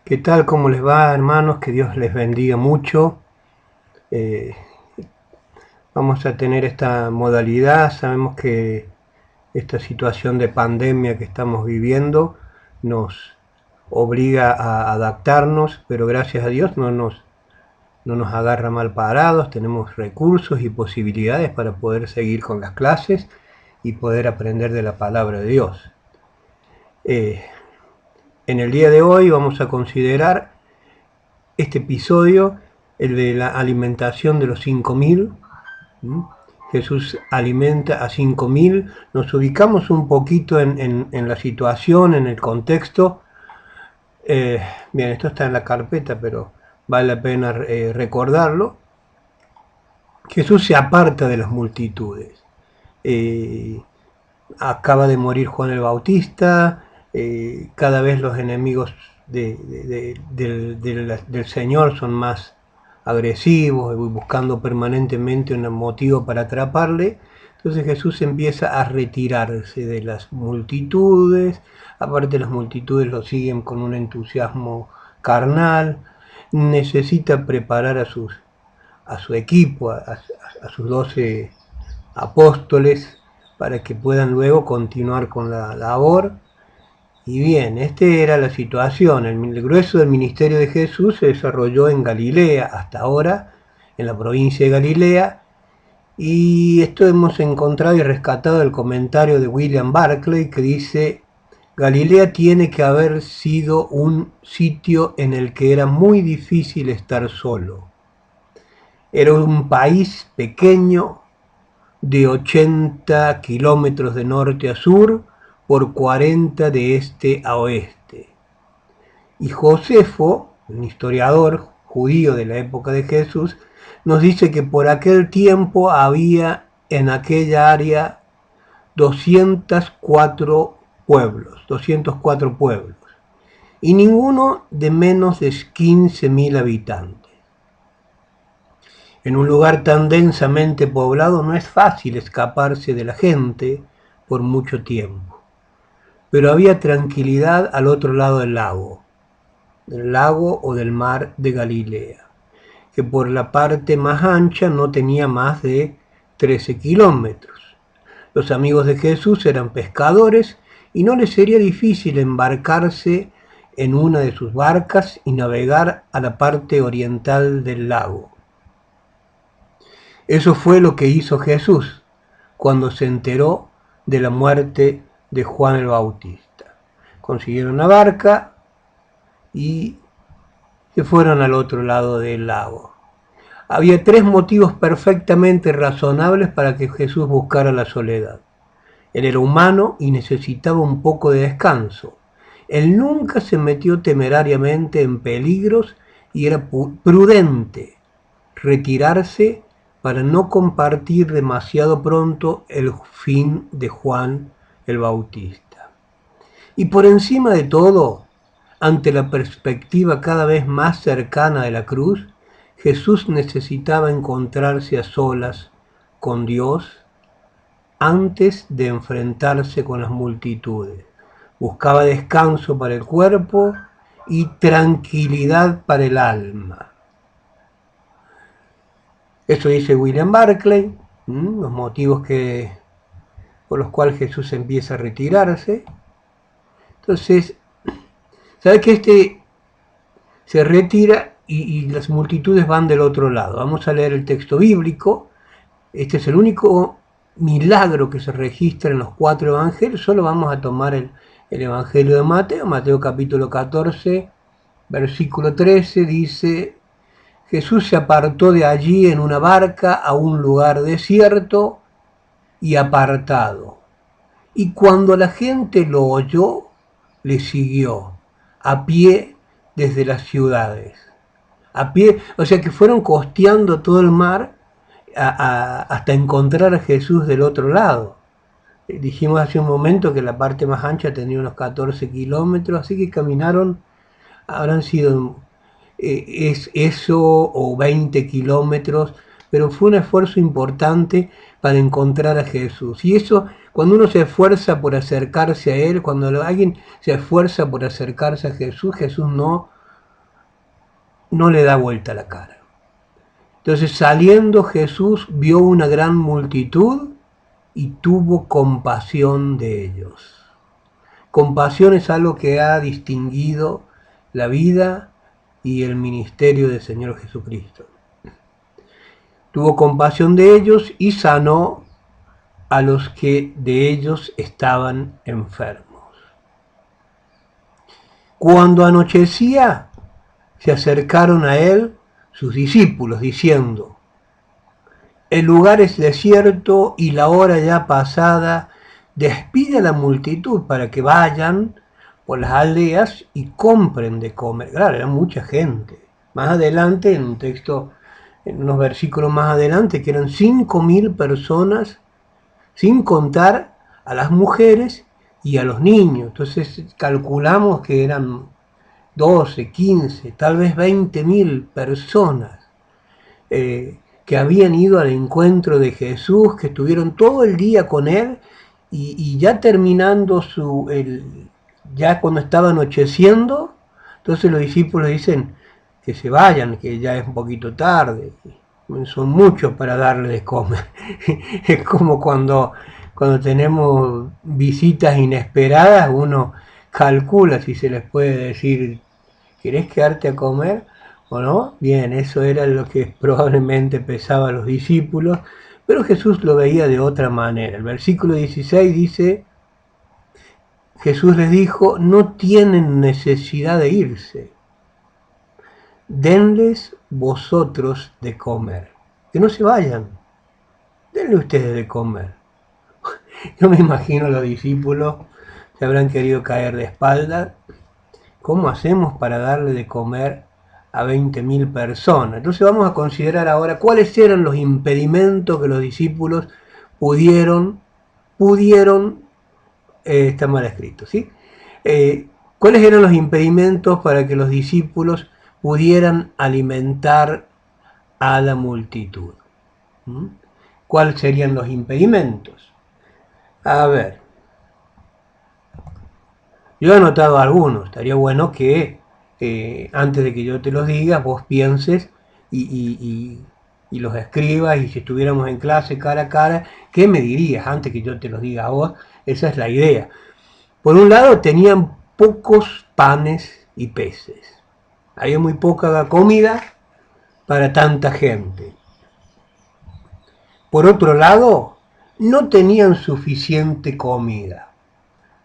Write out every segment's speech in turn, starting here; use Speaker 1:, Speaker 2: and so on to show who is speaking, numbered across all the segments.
Speaker 1: ¿Qué tal? ¿Cómo les va, hermanos? Que Dios les bendiga mucho. Eh, Vamos a tener esta modalidad. Sabemos que esta situación de pandemia que estamos viviendo nos obliga a adaptarnos, pero gracias a Dios no nos agarra mal parados. Tenemos recursos y posibilidades para poder seguir con las clases y poder aprender de la palabra de Dios. En el día de hoy vamos a considerar este episodio, el de la alimentación de los 5000. Jesús alimenta a 5000. Nos ubicamos un poquito en la situación, en el contexto. Bien, esto está en la carpeta, pero vale la pena recordarlo. Jesús se aparta de las multitudes. Acaba de morir Juan el Bautista. Cada vez los enemigos del Señor son más agresivos, buscando permanentemente un motivo para atraparle. Entonces Jesús empieza a retirarse de las multitudes. Aparte, las multitudes lo siguen con un entusiasmo carnal. Necesita preparar a su equipo, a sus 12 apóstoles, para que puedan luego continuar con la labor. Y bien, esta era la situación. El grueso del ministerio de Jesús se desarrolló en Galilea, hasta ahora, en la provincia de Galilea. Y esto hemos encontrado y rescatado el comentario de William Barclay, que dice: Galilea tiene que haber sido un sitio en el que era muy difícil estar solo. Era un país pequeño, de 80 kilómetros de norte a sur, por 40 de este a oeste. Y Josefo, un historiador judío de la época de Jesús, nos dice que por aquel tiempo había en aquella área 204 pueblos, y ninguno de menos de 15.000 habitantes. En un lugar tan densamente poblado no es fácil escaparse de la gente por mucho tiempo. Pero había tranquilidad al otro lado del lago o del mar de Galilea, que por la parte más ancha no tenía más de 13 kilómetros. Los amigos de Jesús eran pescadores y no les sería difícil embarcarse en una de sus barcas y navegar a la parte oriental del lago. Eso fue lo que hizo Jesús cuando se enteró de la muerte de Juan el Bautista. Consiguieron una barca y se fueron al otro lado del lago. Había 3 motivos perfectamente razonables para que Jesús buscara la soledad. Él era humano y necesitaba un poco de descanso. Él nunca se metió temerariamente en peligros y era prudente retirarse para no compartir demasiado pronto el fin de Juan el Bautista. Y por encima de todo, ante la perspectiva cada vez más cercana de la cruz, Jesús necesitaba encontrarse a solas con Dios antes de enfrentarse con las multitudes. Buscaba descanso para el cuerpo y tranquilidad para el alma. Eso dice William Barclay, los motivos por los cuales Jesús empieza a retirarse. Entonces, ¿sabe que se retira y las multitudes van del otro lado? Vamos a leer el texto bíblico. Este es el único milagro que se registra en los 4 evangelios. Solo vamos a tomar el evangelio de Mateo. Mateo capítulo 14, versículo 13, dice: Jesús se apartó de allí en una barca a un lugar desierto y apartado. Y cuando la gente lo oyó, le siguió a pie desde las ciudades. A pie, o sea que fueron costeando todo el mar hasta encontrar a Jesús del otro lado. Dijimos hace un momento que la parte más ancha tenía unos 14 kilómetros, así que caminaron, habrán sido es eso o 20 kilómetros, pero fue un esfuerzo importante para encontrar a Jesús. Y eso, cuando uno se esfuerza por acercarse a Él, cuando alguien se esfuerza por acercarse a Jesús, Jesús no no le da vuelta la cara. Entonces, saliendo Jesús vio una gran multitud y tuvo compasión de ellos. Compasión es algo que ha distinguido la vida y el ministerio del Señor Jesucristo. Tuvo compasión de ellos y sanó a los que de ellos estaban enfermos. Cuando anochecía, se acercaron a él sus discípulos, diciendo: el lugar es desierto y la hora ya pasada, despide a la multitud para que vayan por las aldeas y compren de comer. Claro, era mucha gente. Más adelante, en un texto, en unos versículos más adelante, que eran 5.000 personas, sin contar a las mujeres y a los niños. Entonces calculamos que eran 12, 15, tal vez 20.000 personas que habían ido al encuentro de Jesús, que estuvieron todo el día con él y ya terminando ya cuando estaba anocheciendo, entonces los discípulos dicen que se vayan, que ya es un poquito tarde. Son muchos para darles de comer. Es como cuando tenemos visitas inesperadas, uno calcula si se les puede decir: ¿querés quedarte a comer o no? Bien, eso era lo que probablemente pesaba a los discípulos, pero Jesús lo veía de otra manera. El versículo 16 dice: Jesús les dijo: no tienen necesidad de irse, denles vosotros de comer. Que no se vayan, denle ustedes de comer. Yo me imagino a los discípulos se habrán querido caer de espaldas. ¿Cómo hacemos para darle de comer a 20.000 personas? Entonces vamos a considerar ahora cuáles eran los impedimentos que los discípulos pudieron, está mal escrito, ¿sí? ¿Cuáles eran los impedimentos para que los discípulos pudieran alimentar a la multitud? ¿Cuáles serían los impedimentos? A ver, yo he anotado algunos, estaría bueno que antes de que yo te los diga, vos pienses y los escribas, y si estuviéramos en clase cara a cara, ¿qué me dirías antes que yo te los diga a vos? Esa es la idea. Por un lado, tenían pocos panes y peces. Había muy poca comida para tanta gente. Por otro lado, no tenían suficiente comida.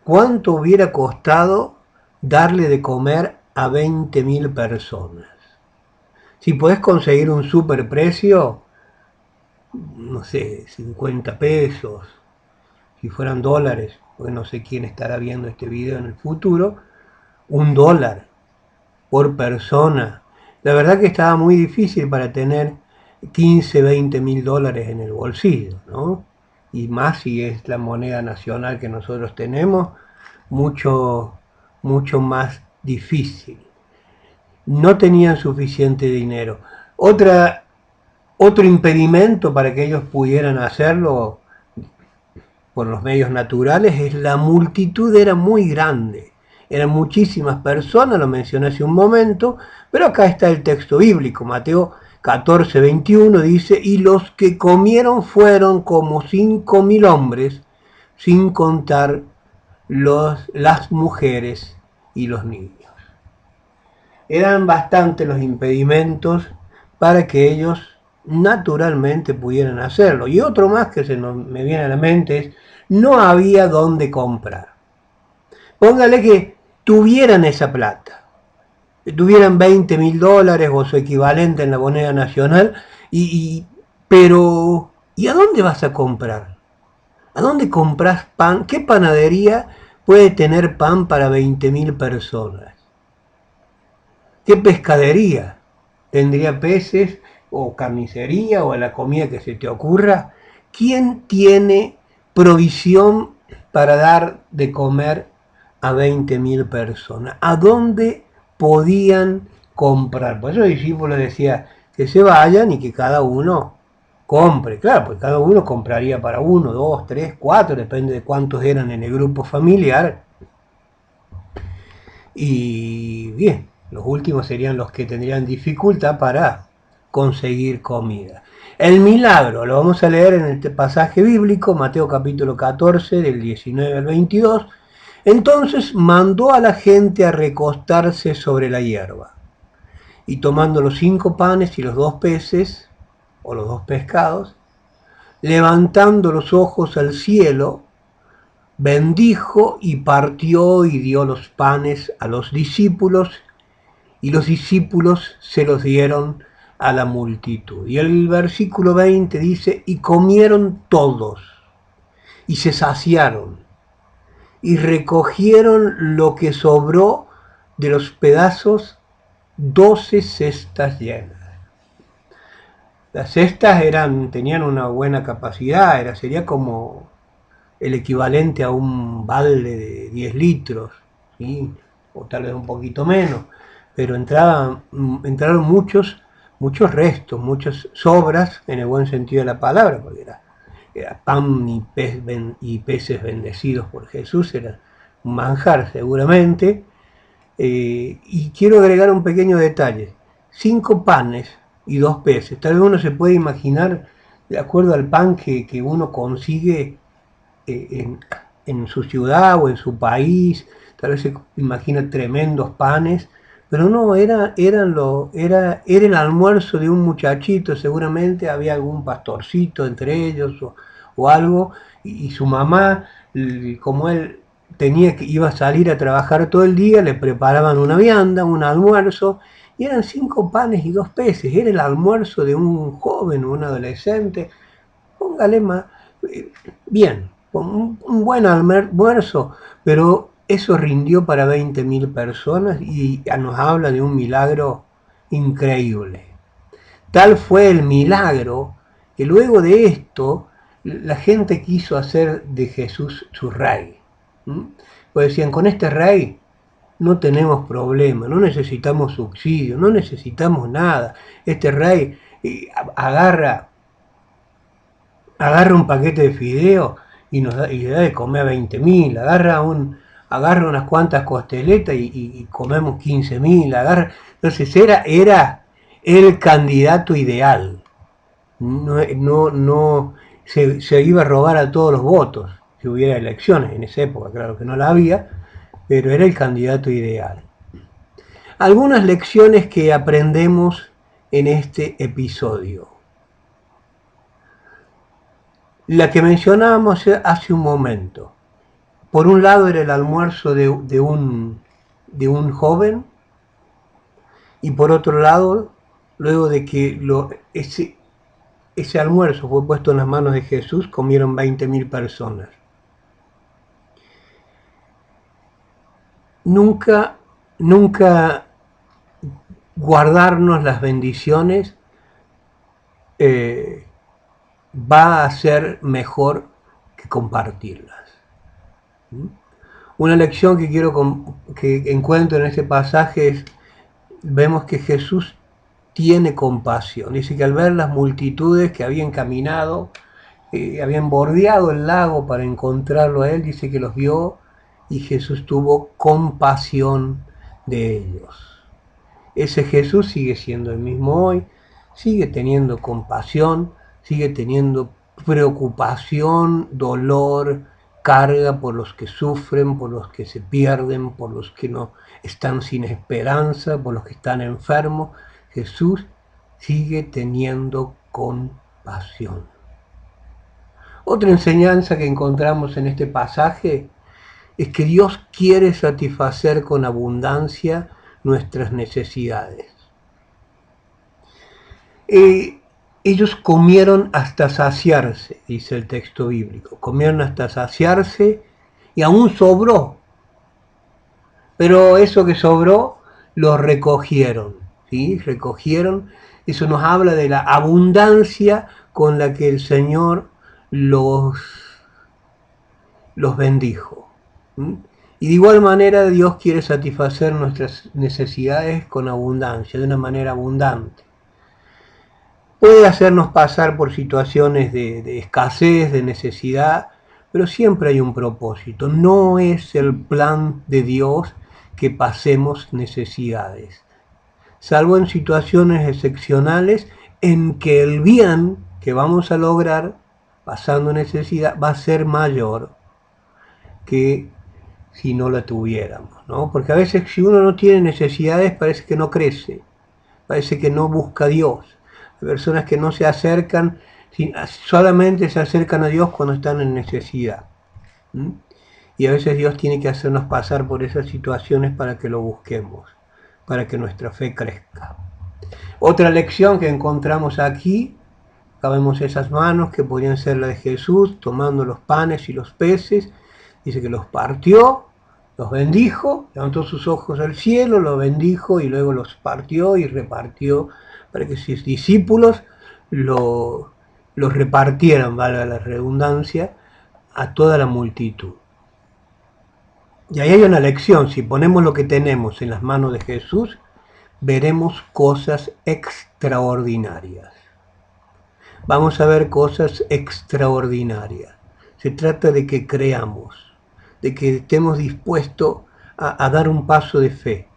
Speaker 1: ¿Cuánto hubiera costado darle de comer a 20.000 personas? Si podés conseguir un superprecio, no sé, 50 pesos, si fueran dólares, porque no sé quién estará viendo este video en el futuro, $1 por persona. La verdad que estaba muy difícil para tener 15, 20.000 dólares en el bolsillo, ¿no? Y más si es la moneda nacional que nosotros tenemos, mucho más difícil. No tenían suficiente dinero. Otro impedimento para que ellos pudieran hacerlo por los medios naturales es la multitud, era muy grande. Eran muchísimas personas, lo mencioné hace un momento, pero acá está el texto bíblico. Mateo 14:21 dice: y los que comieron fueron como 5.000 hombres, sin contar las mujeres y los niños. Eran bastantes los impedimentos para que ellos naturalmente pudieran hacerlo. Y otro más que me viene a la mente es: no había dónde comprar. Póngale que tuvieran esa plata, que tuvieran 20.000 dólares o su equivalente en la moneda nacional, pero ¿y a dónde vas a comprar? ¿A dónde compras pan? ¿Qué panadería puede tener pan para 20.000 personas? ¿Qué pescadería tendría peces o carnicería o la comida que se te ocurra? ¿Quién tiene provisión para dar de comer a 20.000 personas? ¿A dónde podían comprar? Por eso el discípulo decía que se vayan y que cada uno compre. Claro, porque cada uno compraría para 1, 2, 3, 4, depende de cuántos eran en el grupo familiar. Y bien, Los últimos serían los que tendrían dificultad para conseguir comida. El milagro, lo vamos a leer en este pasaje bíblico, Mateo capítulo 14, del 19 al 22. Entonces mandó a la gente a recostarse sobre la hierba, y tomando los 5 panes y los 2 peces, o los 2 pescados, levantando los ojos al cielo, bendijo y partió y dio los panes a los discípulos, y los discípulos se los dieron a la multitud. Y el versículo 20 dice, y comieron todos, y se saciaron, y recogieron lo que sobró de los pedazos, 12 cestas llenas. Las cestas tenían una buena capacidad, sería como el equivalente a un balde de 10 litros, ¿sí? O tal vez un poquito menos, pero entraron muchos restos, muchas sobras, en el buen sentido de la palabra, porque era pan y peces bendecidos por Jesús, era un manjar seguramente. Y quiero agregar un pequeño detalle: 5 panes y 2 peces. Tal vez uno se puede imaginar, de acuerdo al pan que uno consigue en su ciudad o en su país, tal vez se imagina tremendos panes, pero no, era el almuerzo de un muchachito, seguramente había algún pastorcito entre ellos o algo, y su mamá, como él iba a salir a trabajar todo el día, le preparaban una vianda, un almuerzo, y eran 5 panes y 2 peces, era el almuerzo de un joven o un adolescente, póngale más, bien, un buen almuerzo, pero eso rindió para 20.000 personas y nos habla de un milagro increíble. Tal fue el milagro que luego de esto la gente quiso hacer de Jesús su rey. Pues decían, con este rey no tenemos problema, no necesitamos subsidio, no necesitamos nada. Este rey agarra un paquete de fideo y le da de comer a 20.000, agarra unas cuantas costeletas y comemos 15.000, entonces era el candidato ideal. No se iba a robar a todos los votos si hubiera elecciones en esa época, claro que no la había, pero era el candidato ideal. Algunas lecciones que aprendemos en este episodio. La que mencionábamos hace un momento. Por un lado era el almuerzo de un joven, y por otro lado, luego de que ese almuerzo fue puesto en las manos de Jesús, comieron 20.000 personas. Nunca guardarnos las bendiciones va a ser mejor que compartirlas. Una lección que que encuentro en este pasaje es, vemos que Jesús tiene compasión. Dice que al ver las multitudes que habían caminado, habían bordeado el lago para encontrarlo a él, dice que los vio y Jesús tuvo compasión de ellos. Ese Jesús sigue siendo el mismo hoy, sigue teniendo compasión, sigue teniendo preocupación, dolor, carga por los que sufren, por los que se pierden, por los que no están sin esperanza, por los que están enfermos. Jesús sigue teniendo compasión. Otra enseñanza que encontramos en este pasaje es que Dios quiere satisfacer con abundancia nuestras necesidades. Ellos comieron hasta saciarse, dice el texto bíblico. Comieron hasta saciarse y aún sobró. Pero eso que sobró lo recogieron, ¿sí? Recogieron. Eso nos habla de la abundancia con la que el Señor los bendijo. Y de igual manera Dios quiere satisfacer nuestras necesidades con abundancia, de una manera abundante. Puede hacernos pasar por situaciones de escasez, de necesidad, pero siempre hay un propósito. No es el plan de Dios que pasemos necesidades. salvo en situaciones excepcionales en que el bien que vamos a lograr pasando necesidad va a ser mayor que si no la tuviéramos, ¿no? Porque a veces si uno no tiene necesidades parece que no crece, parece que no busca a Dios. Hay personas que no se acercan, solamente se acercan a Dios cuando están en necesidad. ¿Mm? Y a veces Dios tiene que hacernos pasar por esas situaciones para que lo busquemos, para que nuestra fe crezca. Otra lección que encontramos aquí, acá vemos esas manos que podrían ser la de Jesús, tomando los panes y los peces, dice que los partió, los bendijo, levantó sus ojos al cielo, los bendijo y luego los partió y repartió para que sus discípulos los repartieran, valga la redundancia, a toda la multitud. Y ahí hay una lección, si ponemos lo que tenemos en las manos de Jesús, veremos cosas extraordinarias. Vamos a ver cosas extraordinarias. Se trata de que creamos, de que estemos dispuestos a dar un paso de fe,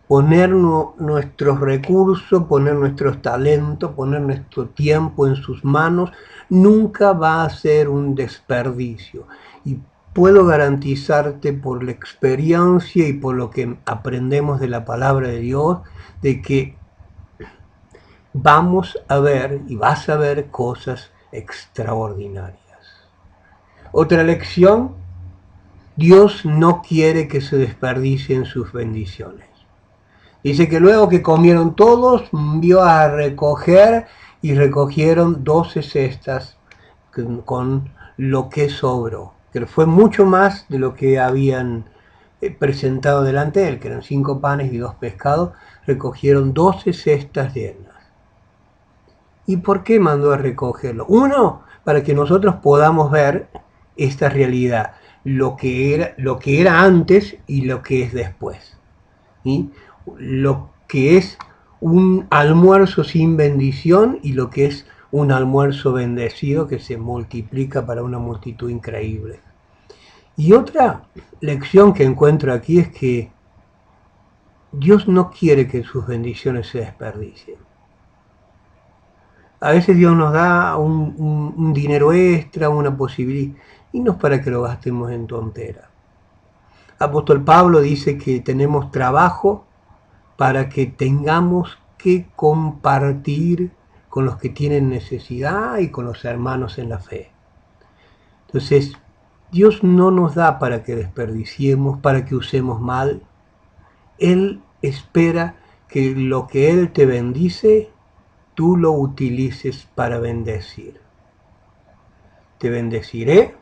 Speaker 1: poner nuestros recursos, poner nuestros talentos, poner nuestro tiempo en sus manos, nunca va a ser un desperdicio. Y puedo garantizarte por la experiencia y por lo que aprendemos de la palabra de Dios, de que vamos a ver y vas a ver cosas extraordinarias. Otra lección, Dios no quiere que se desperdicien sus bendiciones. Dice que luego que comieron todos, envió a recoger y recogieron 12 cestas con lo que sobró, que fue mucho más de lo que habían presentado delante de él, que eran 5 panes y 2 pescados, recogieron 12 cestas llenas. ¿Y por qué mandó a recogerlo? Uno, para que nosotros podamos ver esta realidad, lo que era antes y lo que es después. ¿Sí? Lo que es un almuerzo sin bendición y lo que es un almuerzo bendecido que se multiplica para una multitud increíble. Y otra lección que encuentro aquí es que Dios no quiere que sus bendiciones se desperdicien. A veces Dios nos da un dinero extra, una posibilidad, y no es para que lo gastemos en tonteras. Apóstol Pablo dice que tenemos trabajo para que tengamos que compartir con los que tienen necesidad y con los hermanos en la fe. Entonces, Dios no nos da para que desperdiciemos, para que usemos mal. Él espera que lo que Él te bendice, tú lo utilices para bendecir. Te bendeciré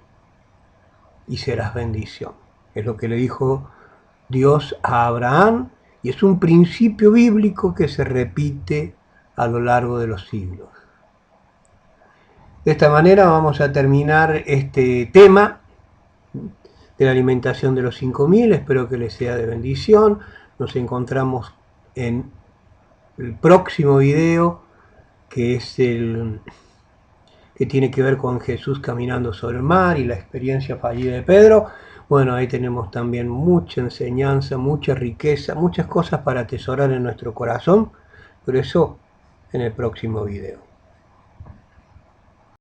Speaker 1: y serás bendición. Es lo que le dijo Dios a Abraham y es un principio bíblico que se repite a lo largo de los siglos. De esta manera vamos a terminar este tema de la alimentación de los 5000. Espero que les sea de bendición. Nos encontramos en el próximo video, que es el que tiene que ver con Jesús caminando sobre el mar y la experiencia fallida de Pedro. Bueno, ahí tenemos también mucha enseñanza, mucha riqueza, muchas cosas para atesorar en nuestro corazón, pero eso en el próximo video.